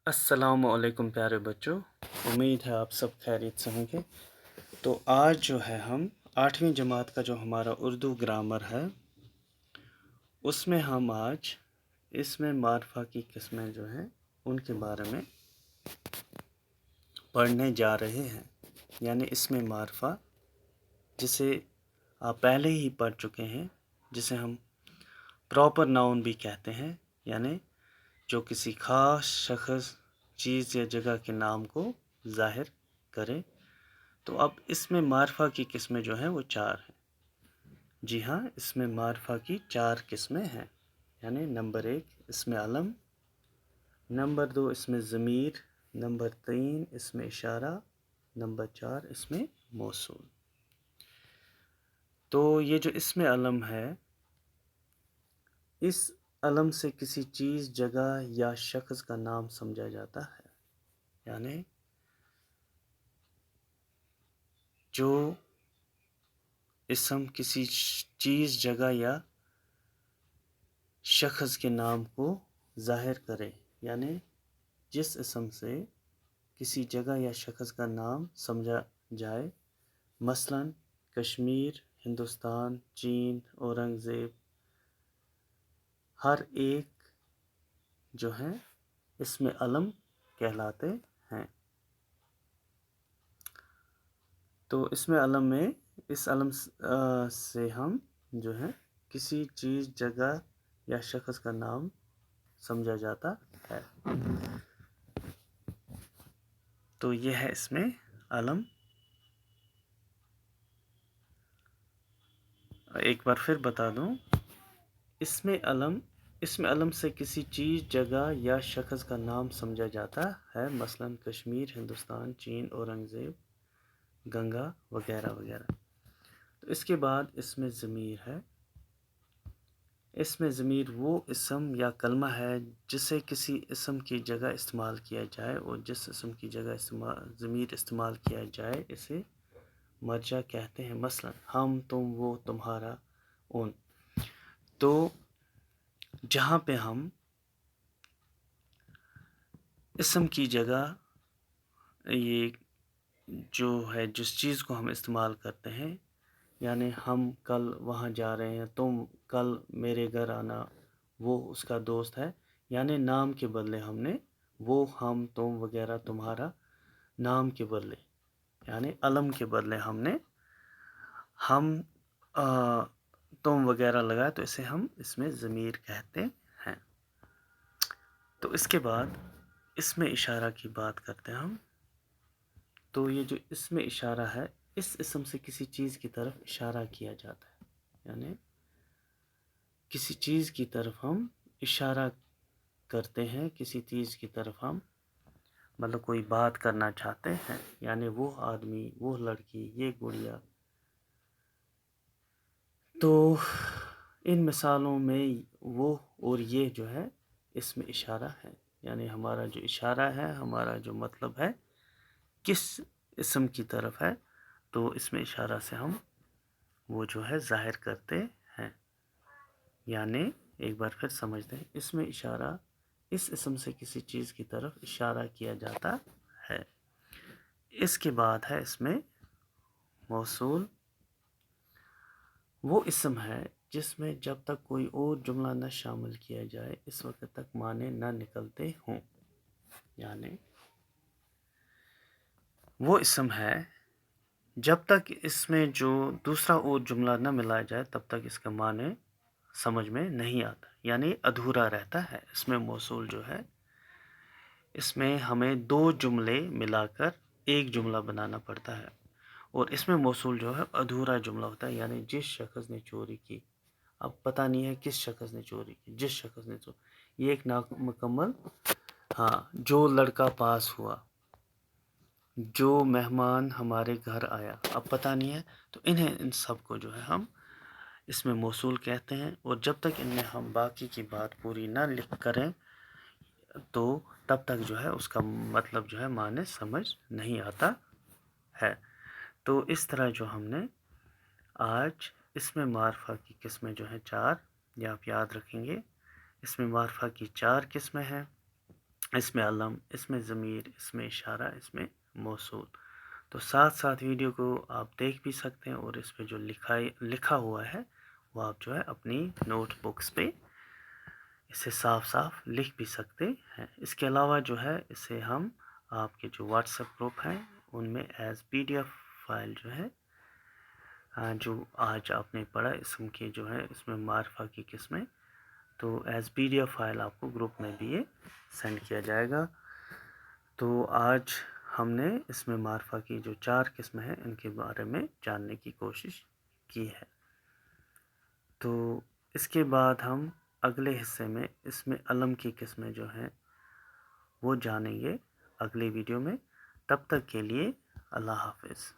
अस्सलाम वालेकुम प्यारे बच्चों। उम्मीद है आप सब खैरियत से होंगे। तो आज जो है हम 8वीं जमात का जो हमारा उर्दू ग्रामर है उसमें हम आज इसमें मारफा की किस्में जो हैं उनके बारे में पढ़ने जा रहे हैं। यानी इसमें मारफा जिसे आप पहले ही पढ़ चुके हैं, जिसे हम प्रॉपर नाउन भी कहते हैं, यानी जो किसी ख़ास शख्स, चीज़ या जगह के नाम को ज़ाहिर करे। तो अब इसमें मारफा की किस्में जो हैं वो 4 हैं। जी हाँ, इसमें मारफा की 4 किस्में हैं। यानी नंबर 1 इसमें अलम, नंबर 2 इसमें ज़मीर, नंबर 3 इसमें इशारा, नंबर 4 इसमें मौसूल। तो ये जो इसमें अलम है, इस अलम से किसी चीज़, जगह या शख्स का नाम समझा जाता है। यानी जो इसम किसी चीज़, जगह या शख्स के नाम को ज़ाहिर करे, यानी जिस इसम से किसी जगह या शख्स का नाम समझा जाए, मसलन कश्मीर, हिंदुस्तान, चीन, औरंगज़ेब, हर एक जो है इसमें अलम कहलाते हैं। तो इसमें अलम में इस अलम से हम जो है किसी चीज़, जगह या शख्स का नाम समझा जाता है। तो यह है इसमें अलम। एक बार फिर बता दूं, इसमें अलम से किसी चीज़, जगह या शख्स का नाम समझा जाता है, मसलन कश्मीर, हिंदुस्तान, चीन, औरंगज़ेब, गंगा वगैरह वगैरह। तो इसके बाद इसमें ज़मीर है। इसमें ज़मीर वो इसम या कलमा है जिसे किसी इसम की जगह इस्तेमाल किया जाए, और जिस इसम की जगह ज़मीर इस्तेमाल किया जाए इसे मर्जा कहते हैं। मसलन हम, तुम, वो, तुम्हारा, उन। तो जहाँ पे हम इसम की जगह ये जो है जिस चीज़ को हम इस्तेमाल करते हैं, यानी हम कल वहाँ जा रहे हैं, तुम कल मेरे घर आना, वो उसका दोस्त है, यानी नाम के बदले हमने वो, हम, तुम वगैरह, तुम्हारा, नाम के बदले यानी अलम के बदले हमने हम, तुम वगैरह लगाया, तो इसे हम इसमें ज़मीर कहते हैं। तो इसके बाद इसमें इशारा की बात करते हैं हम। तो ये जो इसमें इशारा है, इस इसम से किसी चीज़ की तरफ इशारा किया जाता है, यानी किसी चीज़ की तरफ हम इशारा करते हैं, किसी चीज़ की तरफ हम मतलब कोई बात करना चाहते हैं, यानी वो आदमी, वो लड़की, ये गुड़िया। तो इन मिसालों में वो और ये जो है इसमें इशारा है, यानी हमारा जो इशारा है, हमारा जो मतलब है किस इसम की तरफ है, तो इसमें इशारा से हम वो जो है ज़ाहिर करते हैं। यानी एक बार फिर समझ दें, इसमें इशारा इस इसम से किसी चीज़ की तरफ इशारा किया जाता है। इसके बाद है इसमें मौसूल। वो इसम है जिसमें जब तक कोई और जुमला न शामिल किया जाए इस वक्त तक माने न निकलते हों। यानी वो इसम है जब तक इसमें जो दूसरा और जुमला न मिलाया जाए तब तक इसका माने समझ में नहीं आता, यानी अधूरा रहता है। इसमें मौसूल जो है, इसमें हमें 2 जुमले मिलाकर एक जुमला बनाना पड़ता है, और इसमें मौसूल जो है अधूरा जुमला होता है, यानी जिस शख्स ने चोरी की, अब पता नहीं है किस शख्स ने चोरी की, जिस शख्स ने चोरी, ये एक नामुकम्मल। हाँ, जो लड़का पास हुआ, जो मेहमान हमारे घर आया, अब पता नहीं है, तो इन सब को जो है हम इसमें मौसूल कहते हैं। और जब तक इनमें हम बाकी की बात पूरी ना लिख करें तो तब तक जो है उसका मतलब जो है माने समझ नहीं आता है। तो इस तरह जो हमने आज इसमें मारफा की किस्में जो हैं 4, ये आप याद रखेंगे। इसमें मारफा की 4 किस्में हैं। اس میں علم، اس میں ضمیر، اس میں اشارہ، اس میں موصول. تو ساتھ ساتھ ویڈیو کو آپ دیکھ بھی سکتے ہیں، اور اس پہ جو لکھا ہوا ہے وہ آپ جو ہے اپنی نوٹ بکس پہ اسے صاف صاف لکھ بھی سکتے ہیں. اس کے علاوہ جو ہے اسے ہم آپ کے جو واٹس ایپ گروپ ہیں ان میں as P D F file جو ہے جو آج آپ نے پڑھا اسم کے جو ہے اس میں معرفہ کی قسمیں، تو as P D F file آپ کو گروپ میں بھی یہ سینڈ کیا جائے گا. تو آج ہم نے اس میں معرفہ کی جو 4 قسمیں ہیں ان کے بارے میں جاننے کی کوشش کی ہے. تو اس کے بعد ہم اگلے حصے میں اس میں علم کی قسمیں جو ہیں وہ جانیں گے اگلے ویڈیو میں. تب تک کے لیے اللہ حافظ.